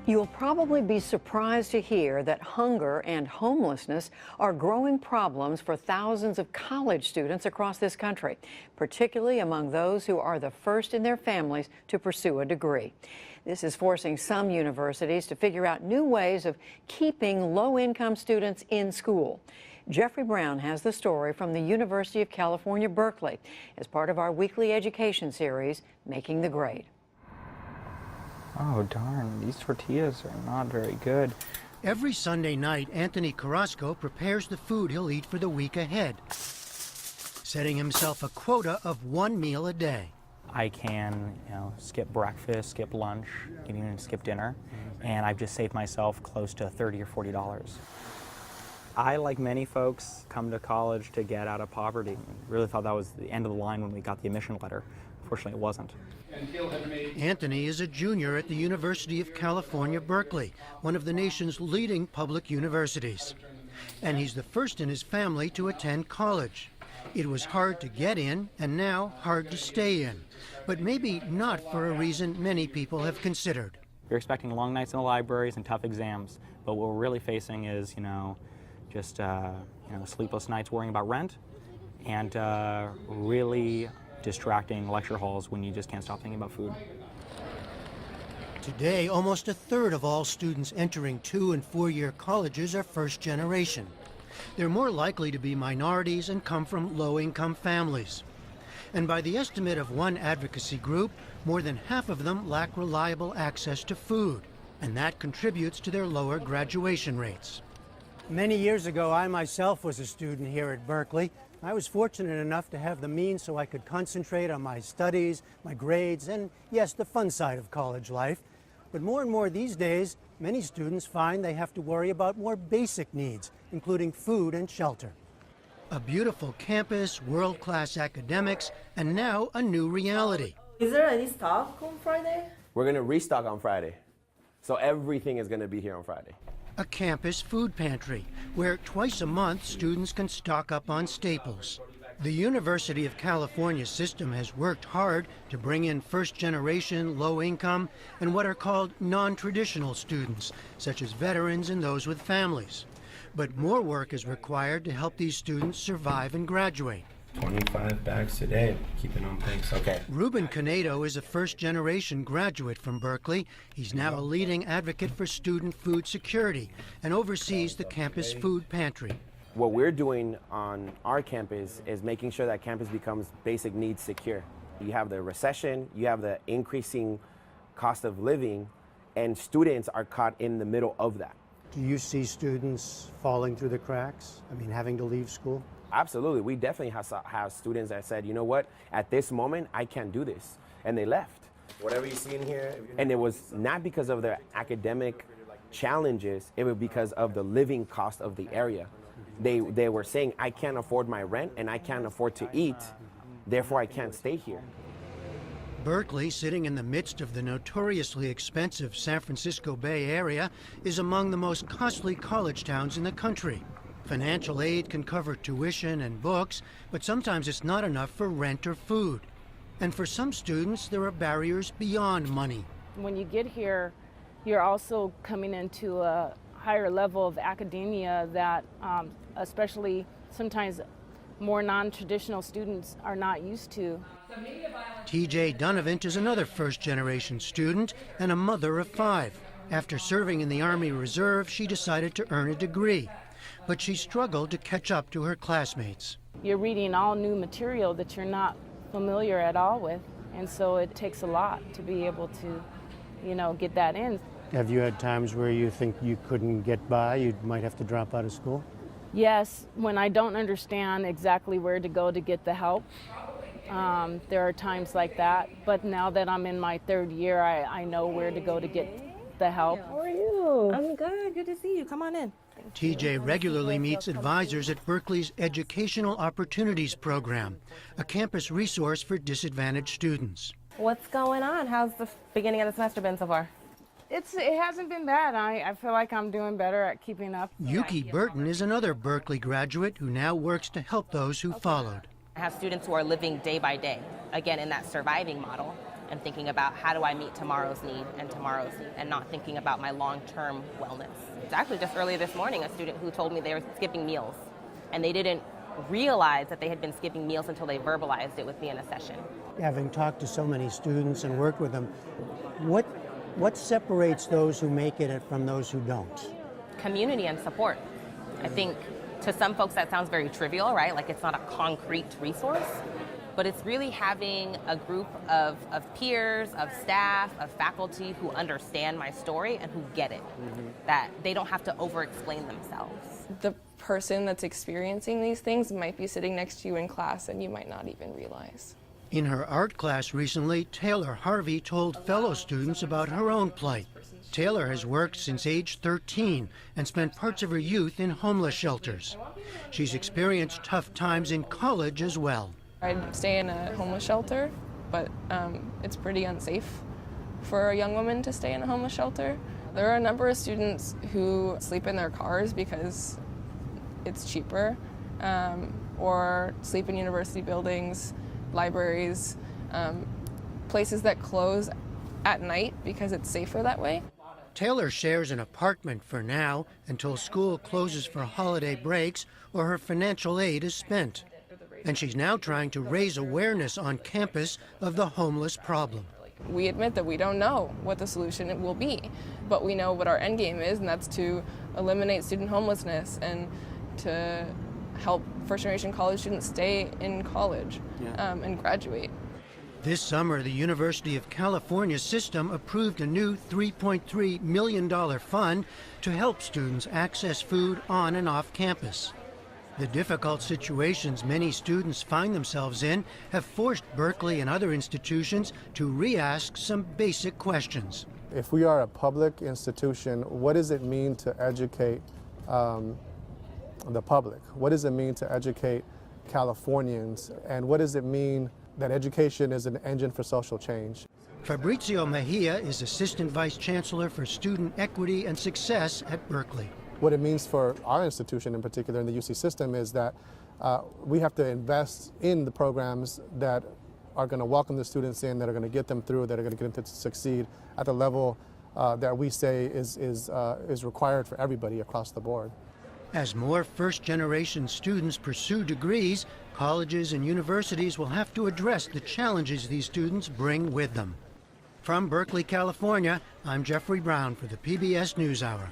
You'll probably be surprised to hear that hunger and homelessness are growing problems for thousands of college students across this country, particularly among those who are the first in their families to pursue a degree. This is forcing some universities to figure out new ways of keeping low-income students in school. Jeffrey Brown has the story from the University of California, Berkeley, as part of our weekly education series, Making the Grade. Oh, darn, these tortillas are not very good. Every Sunday night, Anthony Carrasco prepares the food he'll eat for the week ahead, setting himself a quota of 1 meal a day. I can, skip breakfast, skip lunch, even skip dinner, and I've just saved myself close to $30 or $40. I, like many folks, come to college to get out of poverty. Really thought that was the end of the line when we got the admission letter. Fortunately, it wasn't. Anthony is a junior at the University of California, Berkeley, one of the nation's leading public universities. And he's the first in his family to attend college. It was hard to get in, and now hard to stay in. But maybe not for a reason many people have considered. You're expecting long nights in the libraries and tough exams, but what we're really facing is, just sleepless nights worrying about rent and really distracting lecture halls when you just can't stop thinking about food. Today, almost a third of all students entering 2- and 4-year colleges are first generation. They're more likely to be minorities and come from low-income families. And by the estimate of one advocacy group, more than half of them lack reliable access to food, and that contributes to their lower graduation rates. Many years ago, I myself was a student here at Berkeley. I was fortunate enough to have the means so I could concentrate on my studies, my grades, and yes, the fun side of college life. But more and more these days, many students find they have to worry about more basic needs, including food and shelter. A beautiful campus, world-class academics, and now a new reality. Is there any stock on Friday? We're going to restock on Friday. So everything is going to be here on Friday. A campus food pantry, where twice a month students can stock up on staples. The University of California system has worked hard to bring in first-generation, low-income, and what are called non-traditional students, such as veterans and those with families. But more work is required to help these students survive and graduate. 25 bags today, keeping on pace. Okay. Ruben Canedo is a first-generation graduate from Berkeley. He's now a leading advocate for student food security and oversees the campus food pantry. What we're doing on our campus is making sure that campus becomes basic needs secure. You have the recession, you have the increasing cost of living, and students are caught in the middle of that. Do you see students falling through the cracks? I mean, having to leave school? Absolutely. We definitely have students that said, you know what, at this moment, I can't do this. And they left. Whatever you see in here. And it was not because of their academic challenges, it was because of the living cost of the area. They were saying, I can't afford my rent and I can't afford to eat, therefore I can't stay here. Berkeley, sitting in the midst of the notoriously expensive San Francisco Bay Area, is among the most costly college towns in the country. Financial aid can cover tuition and books, but sometimes it's not enough for rent or food. And for some students, there are barriers beyond money. When you get here, you're also coming into a higher level of academia that especially sometimes more non-traditional students are not used to. T.J. Dunavant is another first-generation student and a mother of 5. After serving in the Army Reserve, she decided to earn a degree. But she struggled to catch up to her classmates. You're reading all new material that you're not familiar at all with, and so it takes a lot to be able to, get that in. Have you had times where you think you couldn't get by, you might have to drop out of school? Yes, when I don't understand exactly where to go to get the help. There are times like that, but now that I'm in my 3rd year, I know where to go to get the help. How are you? I'm good. Good to see you. Come on in. TJ regularly meets advisors at Berkeley's Educational Opportunities Program, a campus resource for disadvantaged students. What's going on? How's the beginning of the semester been so far? It hasn't been bad. I feel like I'm doing better at keeping up. Yuki Burton is another Berkeley graduate who now works to help those who followed. I have students who are living day by day, again, in that surviving model. and thinking about how do I meet tomorrow's need and not thinking about my long-term wellness. It's actually just earlier this morning, a student who told me they were skipping meals, and they didn't realize that they had been skipping meals until they verbalized it with me in a session. Having talked to so many students and worked with them, what separates those who make it from those who don't? Community and support. I think to some folks that sounds very trivial, right? Like it's not a concrete resource, but it's really having a group of peers, of staff, of faculty who understand my story and who get it, that they don't have to over-explain themselves. The person that's experiencing these things might be sitting next to you in class and you might not even realize. In her art class recently, Taylor Harvey told fellow students about her own plight. Taylor has worked since age 13 and spent parts of her youth in homeless shelters. She's experienced tough times in college as well. I'd stay in a homeless shelter, but it's pretty unsafe for a young woman to stay in a homeless shelter. There are a number of students who sleep in their cars because it's cheaper, or sleep in university buildings, libraries, places that close at night because it's safer that way. Taylor shares an apartment for now until school closes for holiday breaks or her financial aid is spent. And she's now trying to raise awareness on campus of the homeless problem. We admit that we don't know what the solution will be, but we know what our end game is, and that's to eliminate student homelessness and to help first-generation college students stay in college and graduate. This summer, the University of California system approved a new $3.3 million fund to help students access food on and off campus. The difficult situations many students find themselves in have forced Berkeley and other institutions to re-ask some basic questions. If we are a public institution, what does it mean to educate the public? What does it mean to educate Californians? And what does it mean that education is an engine for social change? Fabrizio Mejia is Assistant Vice Chancellor for Student Equity and Success at Berkeley. What it means for our institution in particular, in the UC system, is that we have to invest in the programs that are going to welcome the students in, that are going to get them through, that are going to get them to succeed at the level that we say is required for everybody across the board. As more first-generation students pursue degrees, colleges and universities will have to address the challenges these students bring with them. From Berkeley, California, I'm Jeffrey Brown for the PBS NewsHour.